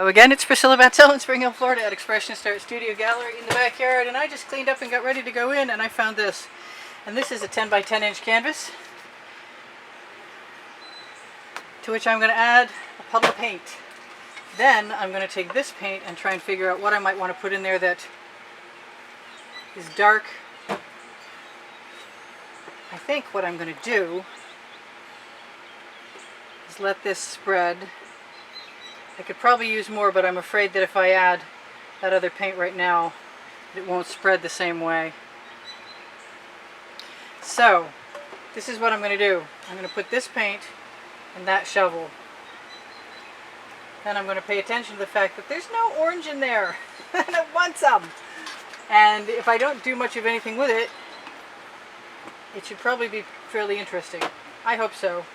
So again, it's Priscilla Batzell in Spring Hill, Florida at Expressionist Art Studio Gallery in the backyard, and I just cleaned up and got ready to go in, and I found this. And this is a 10 by 10 inch canvas to which I'm going to add a puddle of paint. Then I'm going to take this paint and try and figure out what I might want to put in there that is dark. I think what I'm going to do is let this spread. I could probably use more, but I'm afraid that if I add that other paint right now, it won't spread the same way. So, this is what I'm going to do. I'm going to put this paint in that shovel. Then I'm going to pay attention to the fact that there's no orange in there, and I want some. And if I don't do much of anything with it, it should probably be fairly interesting. I hope so.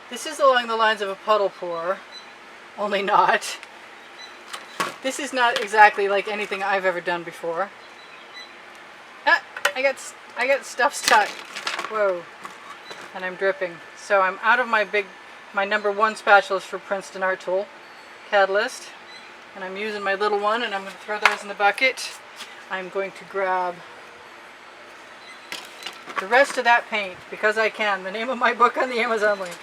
This is along the lines of a puddle pour, only not. This is not exactly like anything I've ever done before. Ah, I got stuff stuck. Whoa. And I'm dripping. So I'm out of my number 1 spatulas for Princeton Art Tool Catalyst. And I'm using my little one, and I'm going to throw those in the bucket. I'm going to grab the rest of that paint, because I can. The name of my book on the Amazon link.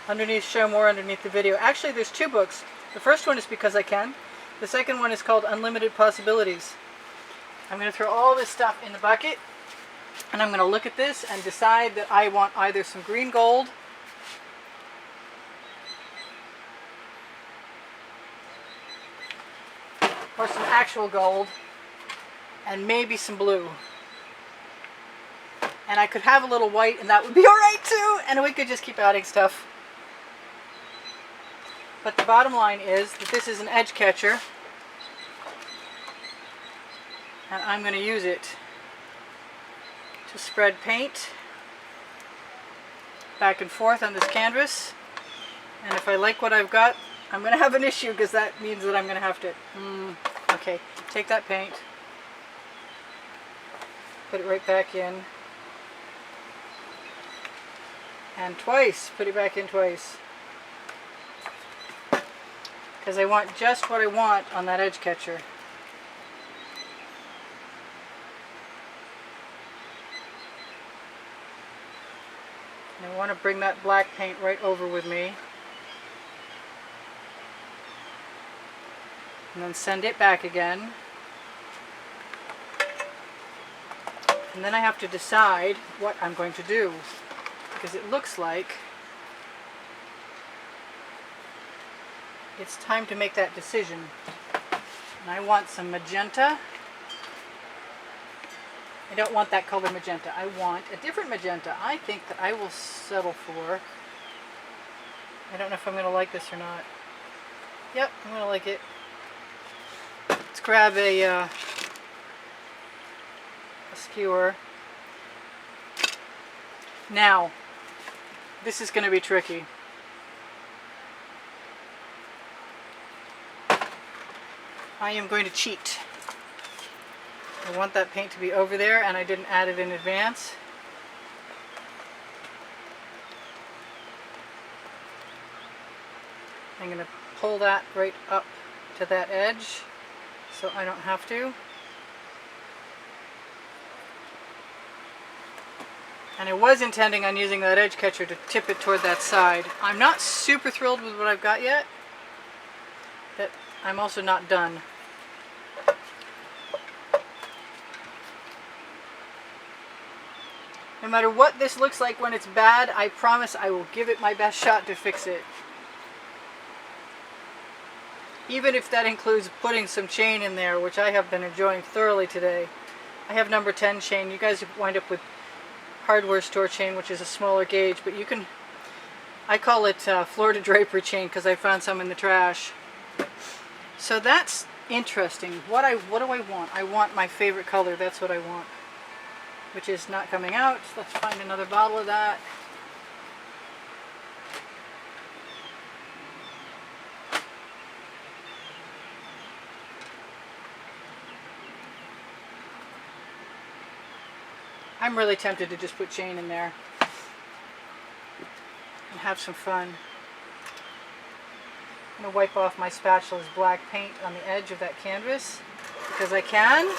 Underneath, show more underneath the video. Actually, there's 2 books. The first one is Because I Can. The second one is called Unlimited Possibilities. I'm going to throw all this stuff in the bucket, and I'm going to look at this and decide that I want either some green gold or some actual gold and maybe some blue. And I could have a little white, and that would be alright too, and we could just keep adding stuff. But the bottom line is that this is an edge catcher, and I'm going to use it to spread paint back and forth on this canvas. And if I like what I've got, I'm going to have an issue, because that means that I'm going to have to... Okay, take that paint, put it right back in, and twice, put it back in twice. Because I want just what I want on that edge catcher. And I want to bring that black paint right over with me. And then send it back again. And then I have to decide what I'm going to do, because it looks like it's time to make that decision. And I want some magenta. I don't want that color magenta. I want a different magenta. I think that I will settle for... I don't know if I'm going to like this or not. Yep, I'm going to like it. Let's grab a skewer. Now, this is going to be tricky. I am going to cheat. I want that paint to be over there, and I didn't add it in advance. I'm going to pull that right up to that edge, so I don't have to. And I was intending on using that edge catcher to tip it toward that side. I'm not super thrilled with what I've got yet, but I'm also not done. No matter what this looks like when it's bad, I promise I will give it my best shot to fix it. Even if that includes putting some chain in there, which I have been enjoying thoroughly today. I have number 10 chain. You guys wind up with hardware store chain, which is a smaller gauge, but you can... I call it Florida drapery chain because I found some in the trash. So that's interesting. What do I want? I want my favorite color. That's what I want. Which is not coming out. Let's find another bottle of that. I'm really tempted to just put chain in there and have some fun. I'm going to wipe off my spatula's black paint on the edge of that canvas because I can.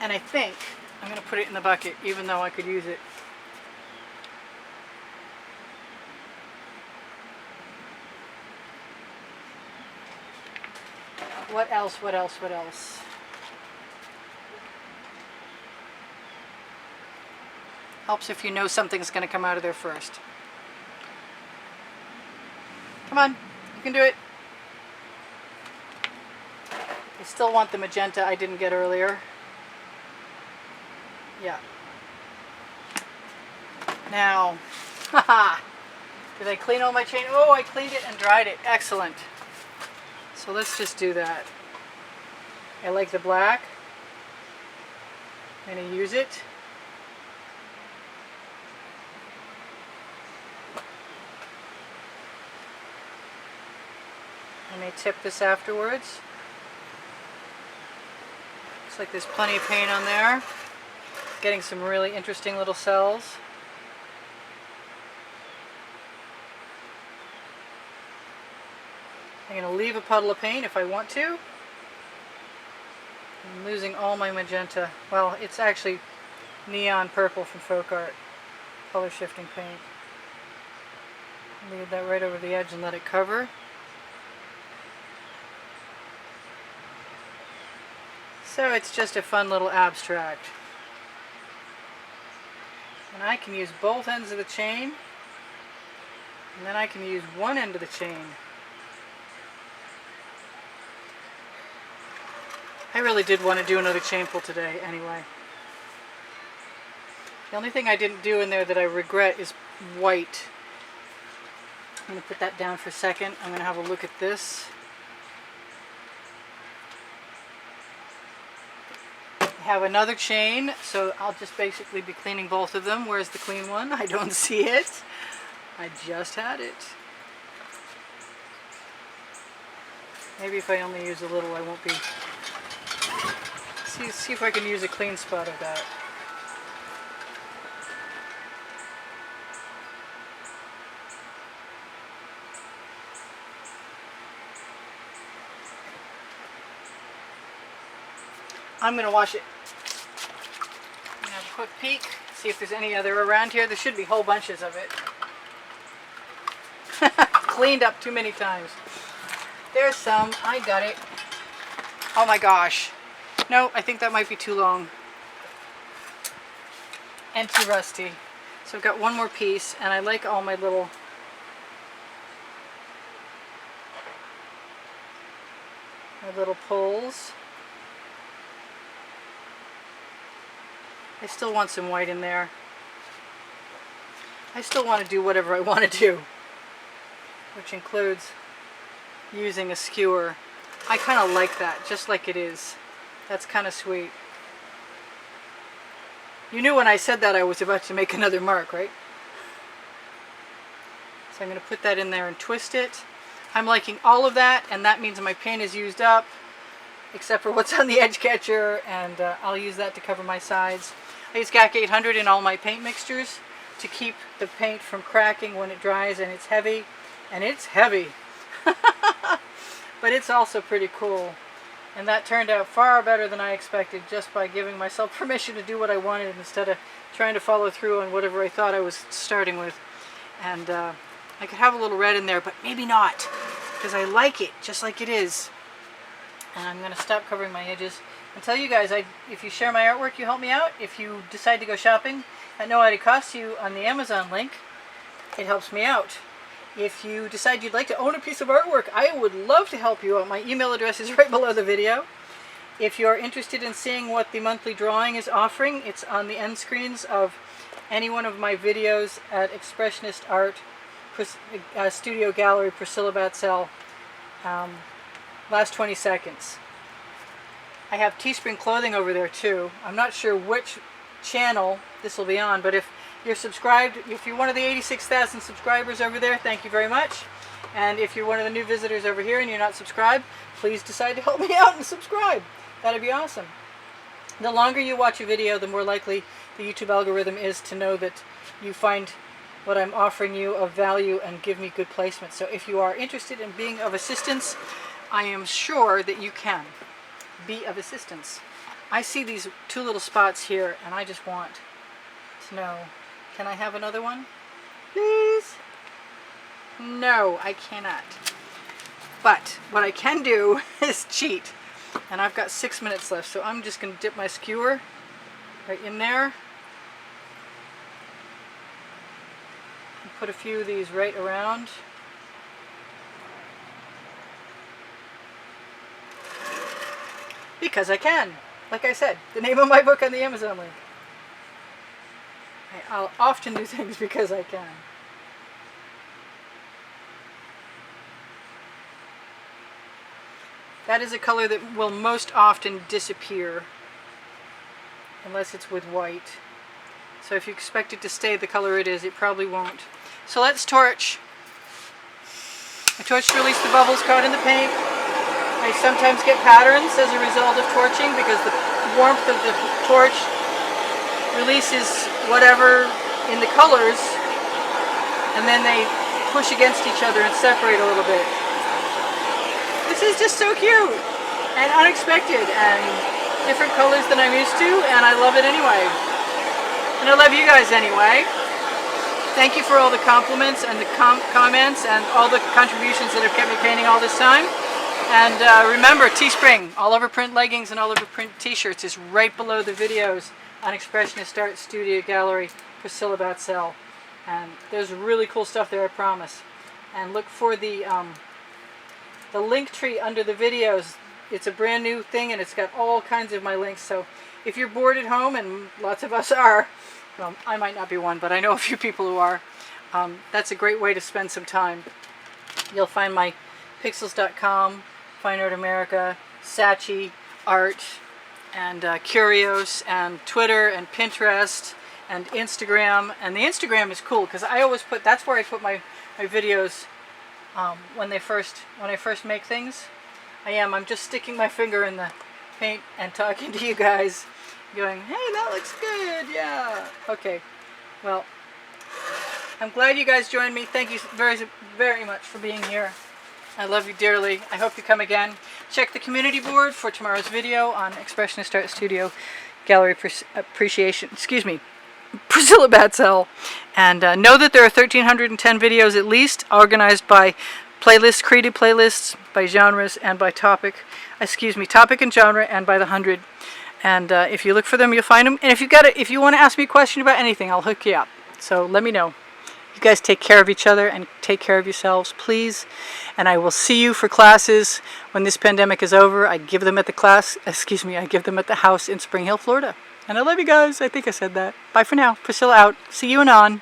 And I think I'm going to put it in the bucket even though I could use it. What else, what else, what else? Helps if you know something's going to come out of there first. Come on, you can do it. I still want the magenta I didn't get earlier. Yeah. Now, haha. Did I clean all my chain? Oh, I cleaned it and dried it. Excellent. So let's just do that. I like the black. I'm going to use it. I may tip this afterwards. Looks like there's plenty of paint on there. Getting some really interesting little cells. I'm going to leave a puddle of paint if I want to. I'm losing all my magenta. Well, it's actually neon purple from Folk-Art. Color shifting paint. Leave that right over the edge and let it cover. So it's just a fun little abstract. And I can use both ends of the chain. And then I can use one end of the chain. I really did want to do another chain pull today anyway. The only thing I didn't do in there that I regret is white. I'm going to put that down for a second. I'm going to have a look at this. I have another chain, so I'll just basically be cleaning both of them. Where's the clean one? I don't see it. I just had it. Maybe if I only use a little, I won't be... See if I can use a clean spot of that. I'm going to wash it. I'm going to have a quick peek, see if there's any other around here. There should be whole bunches of it. Cleaned up too many times. There's some. I got it. Oh my gosh. No, I think that might be too long. And too rusty. So I've got one more piece, and I like all my little pulls. I still want some white in there. I still want to do whatever I want to do, which includes using a skewer. I kind of like that, just like it is. That's kind of sweet. You knew when I said that I was about to make another mark, right? So I'm going to put that in there and twist it. I'm liking all of that, and that means my paint is used up, except for what's on the edge catcher, and I'll use that to cover my sides. I use GAC 800 in all my paint mixtures to keep the paint from cracking when it dries, and it's heavy. And it's heavy. But it's also pretty cool. And that turned out far better than I expected, just by giving myself permission to do what I wanted instead of trying to follow through on whatever I thought I was starting with. And I could have a little red in there, but maybe not, because I like it just like it is. And I'm going to stop covering my edges and tell you guys, if you share my artwork, you help me out. If you decide to go shopping at no added cost to you on the Amazon link, it helps me out. If you decide you'd like to own a piece of artwork, I would love to help you out. My email address is right below the video. If you're interested in seeing what the monthly drawing is offering, it's on the end screens of any one of my videos at Expressionist Art Studio Gallery, Priscilla Batzell. Last 20 seconds. I have Teespring clothing over there too. I'm not sure which channel this will be on, but if you're subscribed, if you're one of the 86,000 subscribers over there, thank you very much. And if you're one of the new visitors over here and you're not subscribed, please decide to help me out and subscribe. That'd be awesome. The longer you watch a video, the more likely the YouTube algorithm is to know that you find what I'm offering you of value and give me good placement. So if you are interested in being of assistance, I am sure that you can be of assistance. I see these two little spots here, and I just want to know, can I have another one? Please? No, I cannot. But what I can do is cheat. And I've got 6 minutes left, so I'm just going to dip my skewer right in there. And put a few of these right around. Because I can. Like I said, the name of my book on the Amazon link. I'll often do things because I can. That is a color that will most often disappear unless it's with white. So if you expect it to stay the color it is, it probably won't. So let's torch. I torch to release the bubbles caught in the paint. I sometimes get patterns as a result of torching because the warmth of the torch releases whatever in the colors, and then they push against each other and separate a little bit. This is just so cute and unexpected and different colors than I'm used to, and I love it anyway. And I love you guys anyway. Thank you for all the compliments and the comments and all the contributions that have kept me painting all this time. And remember, Teespring, all over print leggings and all over print t-shirts is right below the videos on Expressionist Art Studio Gallery, Priscilla Batzell. And there's really cool stuff there, I promise. And look for the link tree under the videos. It's a brand new thing and it's got all kinds of my links. So if you're bored at home, and lots of us are, well, I might not be one, but I know a few people who are, that's a great way to spend some time. You'll find my pixels.com, Fine Art America, Saatchi Art, and Curios, and Twitter, and Pinterest, and Instagram. And the Instagram is cool because I always put, that's where I put my videos when I first make things. I'm just sticking my finger in the paint and talking to you guys, going, hey, that looks good, yeah. Okay, well, I'm glad you guys joined me. Thank you very, very much for being here. I love you dearly. I hope you come again. Check the community board for tomorrow's video on Expressionist Art Studio Gallery Appreciation, Priscilla Batzell. And know that there are 1,310 videos at least, organized by playlists, created playlists, by genres, and by topic. Topic and genre, and by the 100. And if you look for them, you'll find them. And if you want to ask me a question about anything, I'll hook you up. So let me know. You guys take care of each other and take care of yourselves, please. And I will see you for classes when this pandemic is over. I give them at the house in Spring Hill, Florida. And I love you guys. I think I said that. Bye for now. Priscilla out. See you anon.